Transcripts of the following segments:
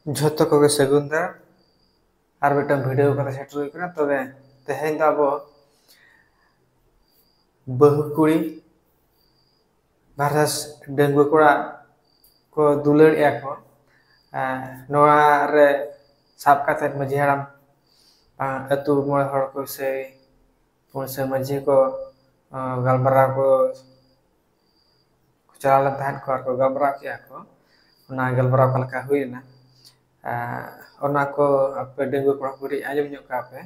झोतो को सगुन और मिट्टन भिडियो कते सेटर हुई कना तबे तेहेन दा अब बहु कुड़ी भारस डेंगु कोड़ा को दुलड़ या को नोआ रे साब काते मजी हराम अतु मोय हड़ को से पुनसे मजी को गलबरा को चला तहन को गलबरा किया को ना गलबरा को लका हुई ना ओना को आपे डेंगु कोड़ा कुड़ी आजम ᱧᱚᱜ का पे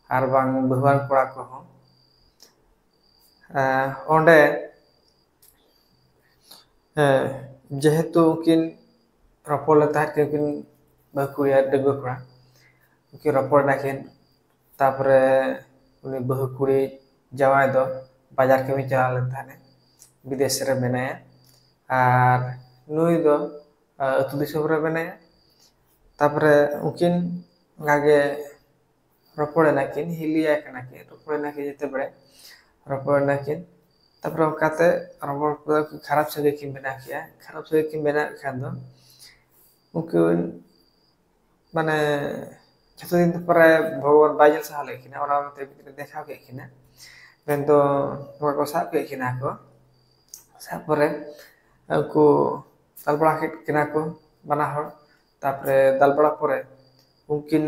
आर बांग बहुवान कोड़ा को हो ओंडे जेहेतु उनकिन रपोड़ लेता है क्योंकि बहुकुड़ी डेंगु कोड़ा उनकी रपोड़ नाकिन तापरे उन्हें बहुकुड़ी जवाई दो बाजार के में चला लेता है विदेश रे मेनाया और नुई दो अतु दिसोम रे मेनाया तापरे उनकिन गागे रपोड़ नाकिन हिलिया कनाकिन रपोड़ नाकिन जते बड़े रपोड़ नाकिन तापरे ओकाते रपोड़ खराब से की बना किया खराब से की बना खान दो उनकिन माने जतो दिन पर भगवान बाजल सहा लेकिन ओना मते देखा के किना बेन तो को साब के किना को साब परे को दालबड़ा के किना को बना हड़ तापरे दालबड़ा परे उनकिन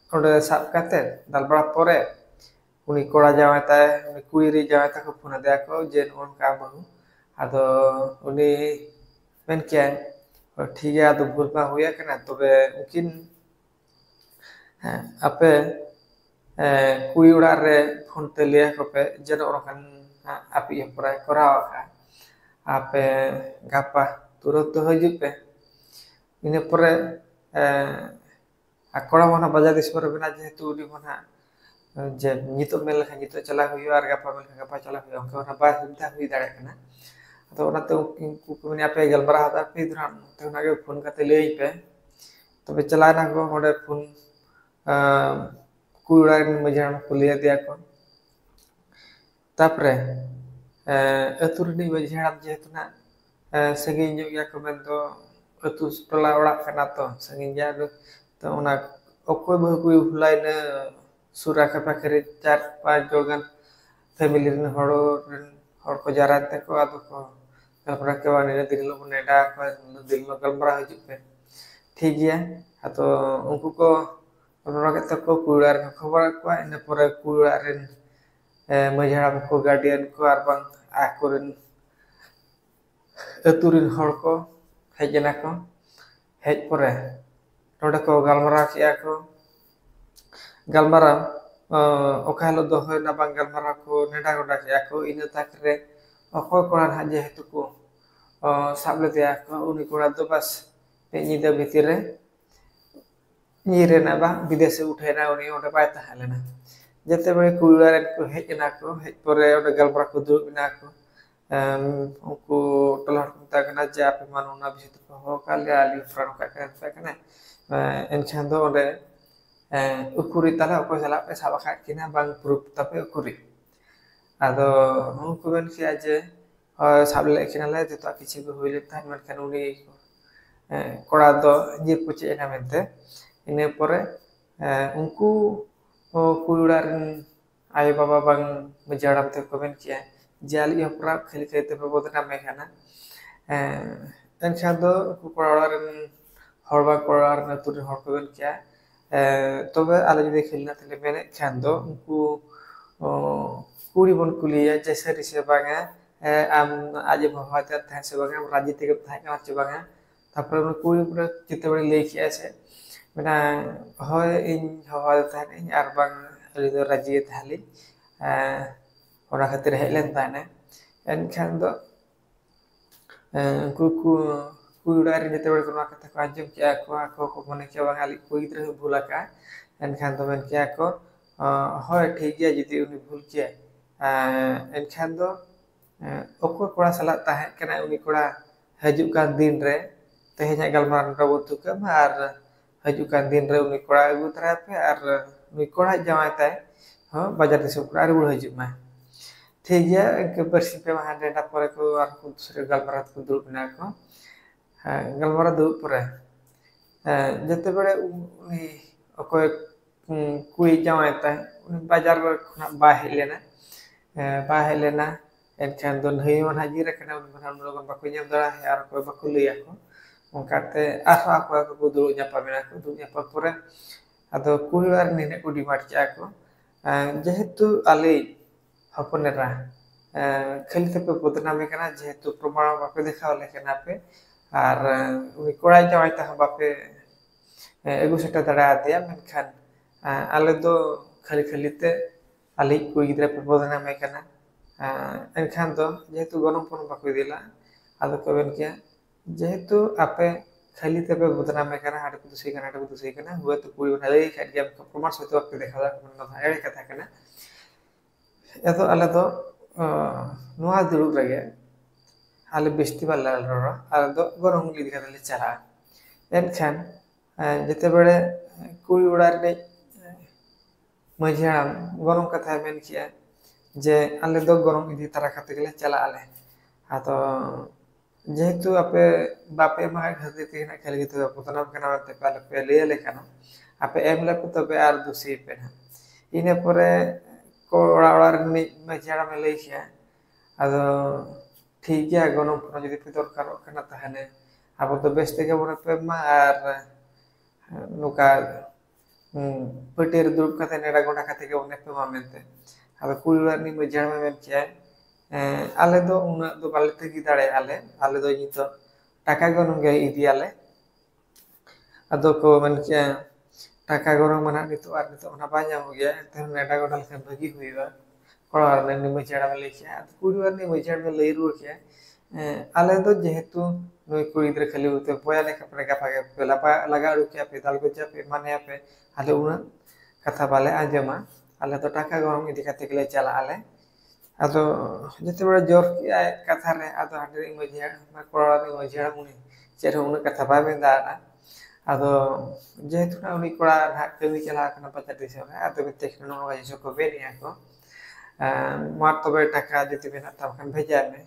ओडे साब काते दालबड़ा परे उनी कोड़ा जावाता उनी कुईरी जावाता को फोन दे को जे उनका बहु आदो उनी मेन क्या ठीक है तो भूल पा हुआ करना तो बे उनकिन आपे कुई उड़ा रे फोन ते लिया को पे जन ओरकन आपी पराय करावा का आपे गापा तुरंत तो हजू पे इन परे आकोड़ा मना बाजार दिस पर बिना जेहेतु उनी मना जे नितो मेल लखा नितो चला हुई और गापा मेल गापा चला हुई उनका मना बाय सुविधा हुई दाड़े कना तो ओनाते उनको को पे गलबरा हता पे दुरान तो नागे फोन काते लई पे तबे चला ना को ओडे फोन कुड़ा मजाम को लिया दिया को तापरे अतुरनी मजाम जेहेतु ना संगिन ᱧᱚᱜ ᱜᱮᱭᱟ ᱠᱚ ᱢᱮᱱᱫᱚ अतु टोला ओड़ा कना तो संगिन जा तो ओना ओकोय बहु कुई भुलाइना सुरा के पाखरे 4-5 जोगन फैमिली रन हड़ को जारा ते को आदो को गलबरा के वानी ने दिलो नेडा को दिलो गलबरा हजू पे ठीक गया तो उनको को ओनरा के तको कुड़ा रे खबर को इन परे कुड़ा रे मजाम को गार्डियन को आर बांग आकोरन अतुरिन हड़ को हेजना को हेज परे नोडे को गलबरा किया को गलबरा ओका हलो दो होय ना बांग गलबरा को नेडा गोडा किया को इन ताकरे अकोय कोड़ा ना जेहेतु को साब ले दिया को उनी कोड़ा दो बस निदा भीतर रे नीरे ना बा विदेश से उठे ना उनी ओडे बाय ताहलेना जते बड़े कुड़ा रे को हेजना को हेज परे ओडे गलबरा को दु बिना को उनको टोला को कना जे आपे मानोना बित हो काले आली फ्रन का कना एनखान दो ओडे उकुरी तला को सला पे साबा खा किना बांग प्रूफ तपे उकुरी आदो उनको बेन किया जे साबले किना ले तो किछि को होइले थान मन खान उनी कोड़ा दो जी पुचे ना मेनते इने परे उनको कुड़ा आय बाबा बांग मजाड़म ते को बेन किया जाली हपरा खेल खेते पे बदना में खाना एनखान दो कोड़ा रन हड़बा कोड़ा रन तुर हड़ को बेन किया तबे आले जदि खेलना तले मेने खान दो उनको कुड़ी बन कुलिया जैसे रिसे बांगा आम आज भवाते था से बांगा राजनीति के था का से बांगा तापर कुड़ी पूरा चित्ते बड़े ले किया से मेना होय इन हवा था इन आर बांग अली दो राजी थाली ओना खातिर हेलेन ताने एनखान दो कुड़ा रे जते बड़े कोना कथा को आजम किया को मने के बांगा ली कोई तरह भूला का एनखान दो मेन किया को होय ठीक गया जदि उनी भूल किया एनखान दो ओको कोड़ा सला ताहे कना उनी कोड़ा हजू का दिन रे तेहेजा गलमार रबतु के आर हजू का दिन रे उनी कोड़ा अगु तरा पे आर उनी कोड़ा जमाता है हां बाजार दिसो कोड़ा रुड़ हजू मा ठीक गया के बरसी पे वहां डेटा परे को आर को दूसरे गलमार को दुल बना को galmara duduk pore jete bere uni okoy kui jawai tay uni bajar khona ba hej lena enkhan do nai on haji re kana uni man logon bako nyam dara ar koy bako lay ako ongkate arha ako duduk nyapa mena ko duduk nyapa pore ado kui war nene ko dimart ako যেহেতু আলে হপনেরা খেলতে pay বদনামে কেনা যেহেতু প্রমাণ বাপে দেখা হলে কেনা পে আর উনি কোড়াই যাওয়াই তাহা বাপে এগু সেটা দাঁড়া দিয়া মেনখান আলে তো খালি খালিতে আলে কুই গিদ্রা পে বদনামে কেনা এনখান তো যেহেতু গরম পন বাপে দিলা আলো কবেন কিয়া যেহেতু আপে খালিতে পে বদনামে কেনা হাড়ে কুদু সেই কেনা হুয়ে তো কুই বনা লই খাট গিয়া প্রমাণ সহিত বাপে দেখা যায় কোন না এড়ে কথা কেনা এতো আলে তো নোয়া দুড়ুব লাগে আলে বৃষ্টি পাল্লা ররা আলে তো গরম গিদি কালে চালা এনখান যেতে বেড়ে কুই উড়ার নেই মাঝি হারাম গরম কথা মেন কিয়া যে আলে তো গরম ইদি তারা খাতে গেলে চালা আলে আতো যেহেতু আপে বাপে মা খাতে তিনা খেলে গিতে পতনা কেনা তে পালে পে লিয়ে কেন আপে এমলে তবে আর দুসি পে না ইনে পরে কোড়া ওড়ার নি মাঝি হারাম লই কিয়া আদো ঠিক গিয়া গরম পর যদি পে দরকার কেনা তাহলে আবো তো বেশ থেকে বড় পে মা আর নুকা পেটের দুর্ব কাতে নেড়া গোটা কাতে কে অনেক পে মা মেনতে আদো কুড়িবার নি মাঝি হারাম মেন কিয়া আলে do una do বালে থেকে দাঁড়ে আলে do নিতো টাকা গরম গে ইদি আলে আদো কো মানে কি টাকা গরম মানে নিতো আর নিতো না পা যাম গিয়া তেন নেটা গোটাল খান ভাগি হইবা কড়ার নি মইছাড়া মে লেখিয়া কুড়িবার নি মইছাড় মে লই রু কিয়া আলে do যেহেতু নই কুড়ি দের খালি হতে পয়া লেখা পরে গাফা গে পেলা পা লাগা রু কিয়া পে দাল গো চাপে মানে আপে আলে উনা কথা বালে আজমা আলে তো টাকা গরম ইদি কাতে গেলে চালা আলে ado jete bere jor ki katha re ado hadre imajia ma kora ni imajia muni cher hunu katha ba ben da ado jehetu na uni kora na kami chala kana pata dise ado be teknologi so ko be ni ako ma to be taka jete be na tam kan bheja me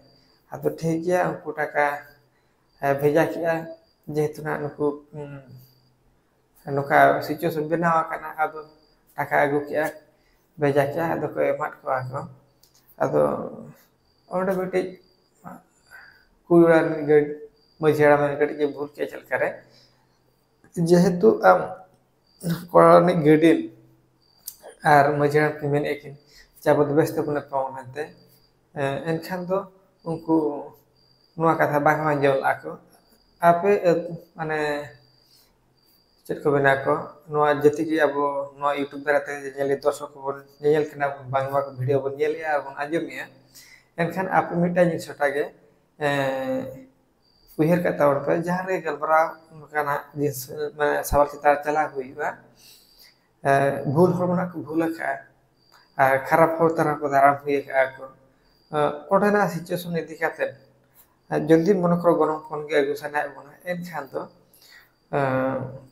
ado thik gya unku taka bheja kiya jehetu na nuku nuka situation benawa kana ado taka agu kiya bheja kiya ado ko emat ko ako ado onde bete kuiran gad majhara man gad je bhul ke chal kare jehetu am korani gadin ar majhara pimen ekin jabot beste puna pawn hante enkhan do unku noa katha bakawan jol ako ape mane chet ko bena ko noa jeti ki abo noa youtube darate nyeli dorsok bon nyel kena bangwa ko video bon nyeli ar bon ajum ya enkhan ape mita jin sotage uher ka tawon pe jahan re galbara kana jins mane sawal kita chala huiba ভুল হরমোনা ko ভুল ka আর খারাপ হওয়ার তারা ko daram huye ka ko ওটা না situation ইদি কাতে যদি মনে করো গরম ফোন গে গুছানা এবনা এনখান তো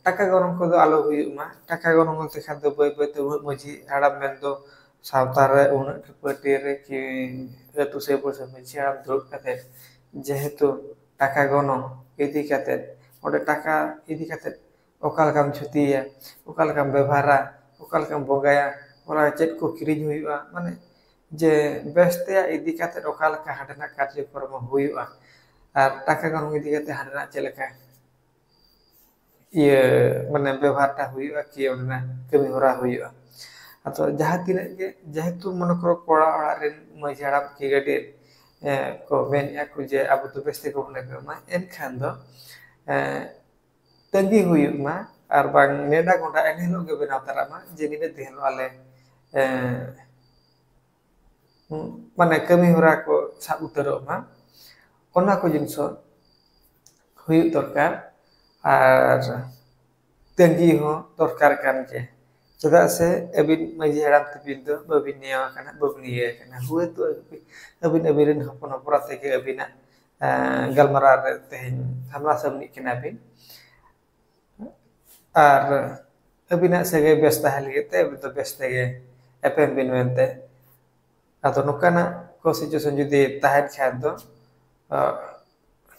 টাকা গরম কদো আলো হুইমা টাকা গরম হতে খাদ্য বই বইতে মজি হাড়াম মেন্দো সাঁওতারে উনা পটিরে কি এতু সে পয়সা মজি হাড়াম দ্রুপ কাতে যেহেতু টাকা গরম ইদি কাতে ওটা টাকা ইদি কাতে ওকাল কাম ছুতিয়া ওকাল কাম ব্যবহারা ওকাল কাম বগায়া ওরা চেট কো কিরিজ হুইবা মানে যে বেস্তে ইদি কাতে ওকাল কা হাডনা কার্যক্রম হুইবা আর টাকা গরম ইদি কাতে হাডনা চেলেকা iya মানে ব্যবহারটা হইবা কি ওনা কমি হরা হইবা আতো যাহা তিনে যে যেহেতু মনে করো কোড়া ওড়া রে মইছাড়া কি গাডি ko men aku je abu tu beste ko na ma en khan do tangi huyuk ma ar bang neda konda eni lo ge bena tara ma je ni de lo ale মানে kami hora ko sa utaro ma ona ko jinso huyuk dorkar আর তেঙ্গি হো দরকার কান যে চেদা সে এবিন মাঝি হারাম তিবিন দো bobbin নিয়া কানা bobbin নিয়া কানা হুয়ে তো এবিন এবিন হপন হপরা থেকে এবিনা গালমারা তেহিন হামলা সামনি কিনা বিন আর এবিনা সেগে ব্যস্ত হালি তে এবিন তো ব্যস্ত গে এপেম বিন মেনতে আতো নকানা ko situation যদি তাহেন খান দো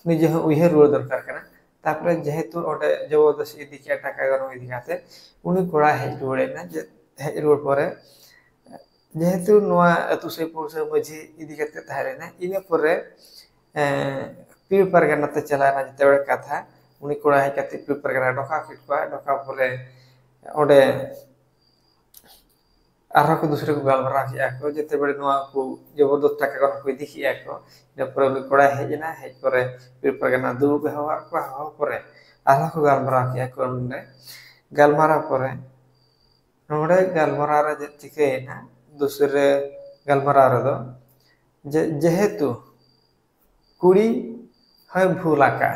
নিজে উইহে রুল দরকার কানা तारपरे जेहेतु ओडे जबरदस्ती इदी के टाका गरम इदी काते उनी कोड़ा हेज रुवाड़ेना जे हेज रुवाड़ परे जेहेतु नोआ अतु से पुरसे मझी इदी काते ताहेलेना इने परे पीर परगना ते चलाना जेतेबेले कथा उनी कोड़ा हेज काते पीर परगना डोका किटवा डोका परे ओडे आरो को दूसरे को गालमरा किया को जेते बड़े नोआ को जबरदस्त टाका गरम को इदी किया को इना परे उनी कोड़ा हेजना हेज परे पीर परगना दुब हवा को हवा परे आरो को गालमरा किया को नोंडे गालमरा परे नोंडे गालमरा रे जे चिकेना दूसरे गालमरा रे दो जेहेतु कुड़ी है भूलाका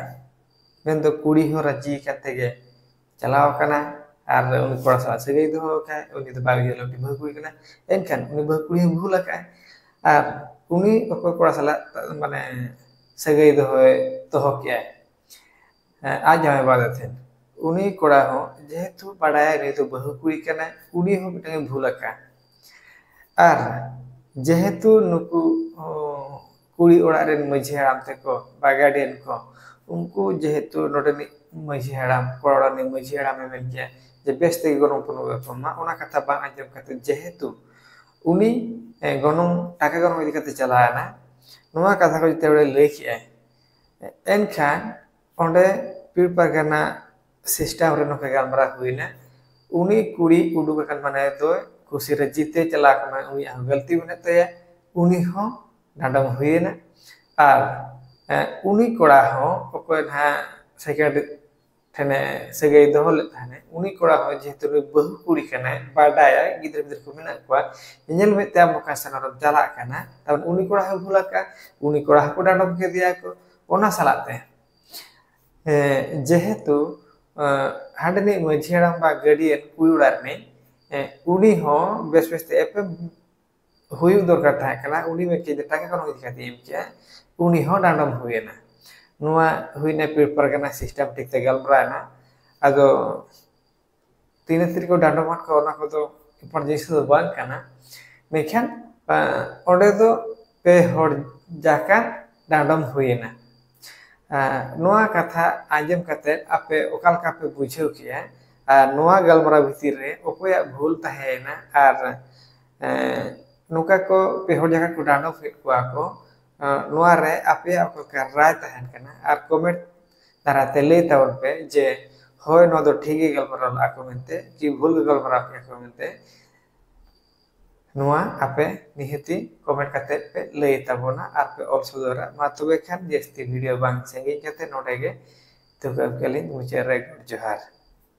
मेन दो कुड़ी हो राजी काते गे चलाव कना और उनी कोड़ा साला सगई दो का उनी तो बागी लोग दी भकुई कना एनखान उनी भकुई भूलाका और उनी ओको कोड़ा साला माने सगई दो के आज जामे बादथेन उनी कोड़ा हो जेहेतु बड़ाय रे तो भकुई कना उनी हो मिटंग भूलाका और जेहेतु नुकु कुड़ी ओड़ा रे मझी हराम ते को बागाडेन को उनको जेहेतु नोडे मझी हराम कोड़ा ने मझी हराम में मेन किया जे बेस्ते गरम पुनो बेपमा ओना कथा बांग आजम कते जेहेतु उनी गनम टाका गरम इदी कते चलाना नोआ कथा को जेते बड़े लई किया एनखान ओंडे पीर परगना सिस्टम रे नोके गालमरा हुइना उनी कुड़ी उडुक कन माने दो खुशी रे जीते चला कना उनी गलती बने तया उनी हो डाडम हुइना और उनी कोड़ा हो ओको ना सेकेंड ठने सगई दो ले थाने उनी कोड़ा हो जेहेतु बहु कुड़ी कना बाडाया गिदर गिदर को मेना को नेल में त्या मोका सनर जाला कना तब उनी कोड़ा हो भूलाका उनी कोड़ा को डाडम के दिया को ओना सलाते जेहेतु हांडनी मझियाड़ाम बा गडियन कुयुड़ार ने उनी हो बेस बेस एपे हुयु दरकार था कना उनी में के टाका कनो इदी खाती एम किया उनी हो डांडम हुयना नोआ हुइना पीर परगना सिस्टम ठीक ते गलमराना आदो तीन तीन को डांडम को ओना को तो पर जैसे तो बांग कना मेखान ओडे दो पे होड़ जाका डांडम हुइना नोआ कथा आजम कते आपे ओकाल का पे बुझेउ किया नोआ गलमरा भीतर रे ओकोया भूल ताहेना और नुका को पे होड़ जाका को डांडम फिट कुआ को नोआ रे आपे ओको कर राय ताहेन कना और कमेंट ताराते ले तावन पे जे होय नो दो ठीक ही गलमरा आको मेनते कि भूल गलमरा आको मेनते नोआ आपे निहती कमेंट कते पे ले ताबोना और पे ऑल सदरा मा तबे खान जस्ती वीडियो बांग संगी कते नोडे गे तो कलिन मुचे रे जोहार।